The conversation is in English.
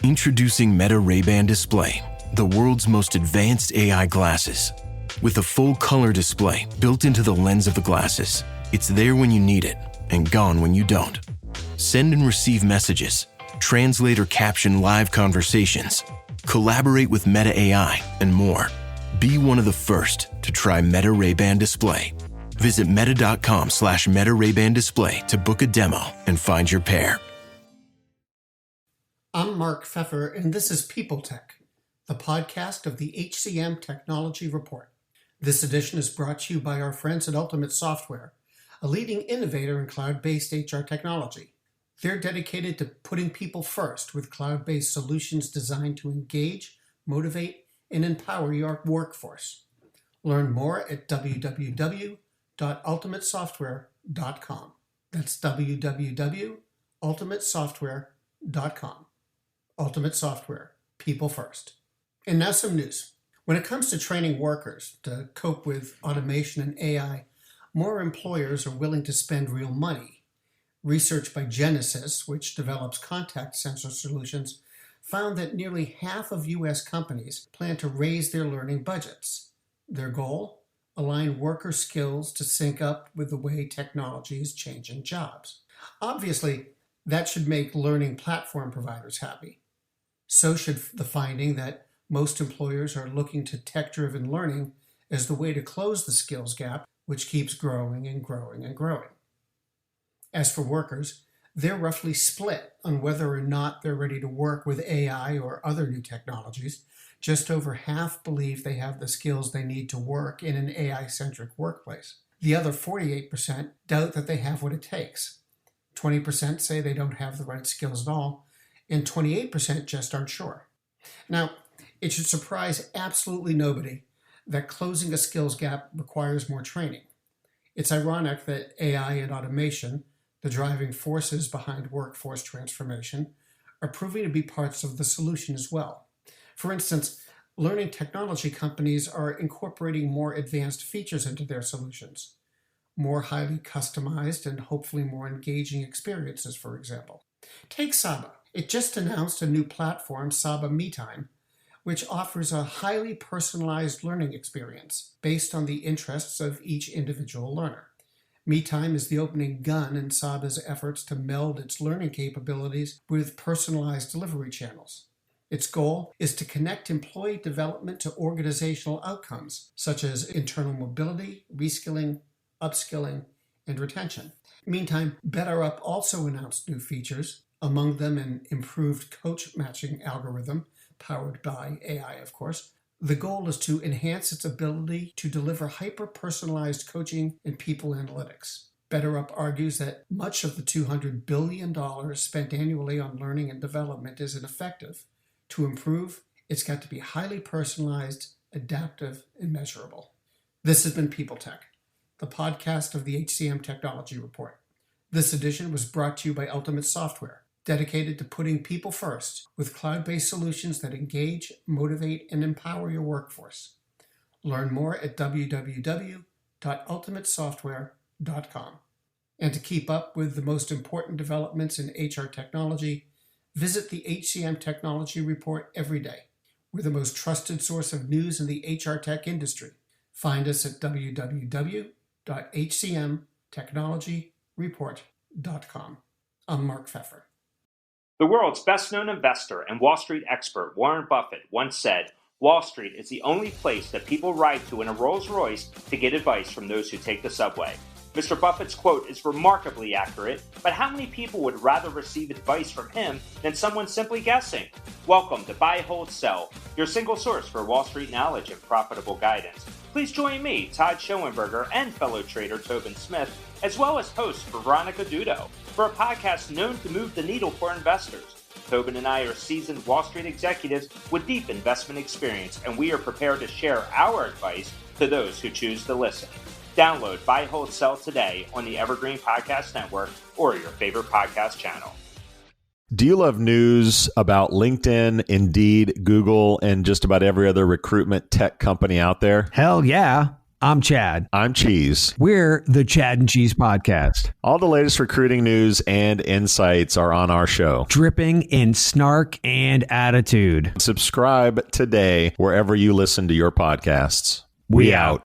Introducing Meta Ray-Ban Display, the world's most advanced AI glasses. With a full color display built into the lens of the glasses, it's there when you need it and gone when you don't. Send and receive messages, translate or caption live conversations, collaborate with Meta AI, and more. Be one of the first to try Meta Ray-Ban Display. Visit meta.com/Meta Ray-Ban Display to book a demo and find your pair. I'm Mark Pfeffer, and this is People Tech, the podcast of the HCM Technology Report. This edition is brought to you by our friends at Ultimate Software, a leading innovator in cloud-based HR technology. They're dedicated to putting people first with cloud-based solutions designed to engage, motivate, and empower your workforce. Learn more at www.ultimatesoftware.com. That's www.ultimatesoftware.com. Ultimate Software, people first. And now some news. When it comes to training workers to cope with automation and AI, more employers are willing to spend real money. Research by Genesys, which develops contact sensor solutions, found that nearly half of U.S. companies plan to raise their learning budgets. Their goal? Align worker skills to sync up with the way technology is changing jobs. Obviously, that should make learning platform providers happy. So should the finding that most employers are looking to tech-driven learning as the way to close the skills gap, which keeps growing and growing and growing. As for workers, they're roughly split on whether or not they're ready to work with AI or other new technologies. Just over half believe they have the skills they need to work in an AI-centric workplace. The other 48% doubt that they have what it takes. 20% say they don't have the right skills at all, and 28% just aren't sure. Now, it should surprise absolutely nobody that closing a skills gap requires more training. It's ironic that AI and automation, the driving forces behind workforce transformation, are proving to be parts of the solution as well. For instance, learning technology companies are incorporating more advanced features into their solutions, more highly customized and hopefully more engaging experiences, for example. Take Saba. It just announced a new platform, Saba MeTime, which offers a highly personalized learning experience based on the interests of each individual learner. MeTime is the opening gun in Saba's efforts to meld its learning capabilities with personalized delivery channels. Its goal is to connect employee development to organizational outcomes, such as internal mobility, reskilling, upskilling, and retention. Meantime, BetterUp also announced new features, among them an improved coach matching algorithm, powered by AI, of course. The goal is to enhance its ability to deliver hyper-personalized coaching and people analytics. BetterUp argues that much of the $200 billion spent annually on learning and development is ineffective. To improve, it's got to be highly personalized, adaptive, and measurable. This has been People Tech, the podcast of the HCM Technology Report. This edition was brought to you by Ultimate Software, dedicated to putting people first with cloud-based solutions that engage, motivate, and empower your workforce. Learn more at www.ultimatesoftware.com. And to keep up with the most important developments in HR technology, visit the HCM Technology Report every day. We're the most trusted source of news in the HR tech industry. Find us at www.hcmtechnologyreport.com. I'm Mark Pfeffer. The world's best-known investor and Wall Street expert Warren Buffett once said, "Wall Street is the only place that people ride to in a Rolls-Royce to get advice from those who take the subway." Mr. Buffett's quote is remarkably accurate, but how many people would rather receive advice from him than someone simply guessing? Welcome to Buy, Hold, Sell, your single source for Wall Street knowledge and profitable guidance. Please join me, Todd Schoenberger, and fellow trader Tobin Smith, as well as host Veronica Dudo, for a podcast known to move the needle for investors. Tobin and I are seasoned Wall Street executives with deep investment experience, and we are prepared to share our advice to those who choose to listen. Download Buy, Hold, Sell today on the Evergreen Podcast Network or your favorite podcast channel. Do you love news about LinkedIn, Indeed, Google, and just about every other recruitment tech company out there? Hell yeah. I'm Chad. I'm Cheese. We're the Chad and Cheese Podcast. All the latest recruiting news and insights are on our show. Dripping in snark and attitude. Subscribe today wherever you listen to your podcasts. We out.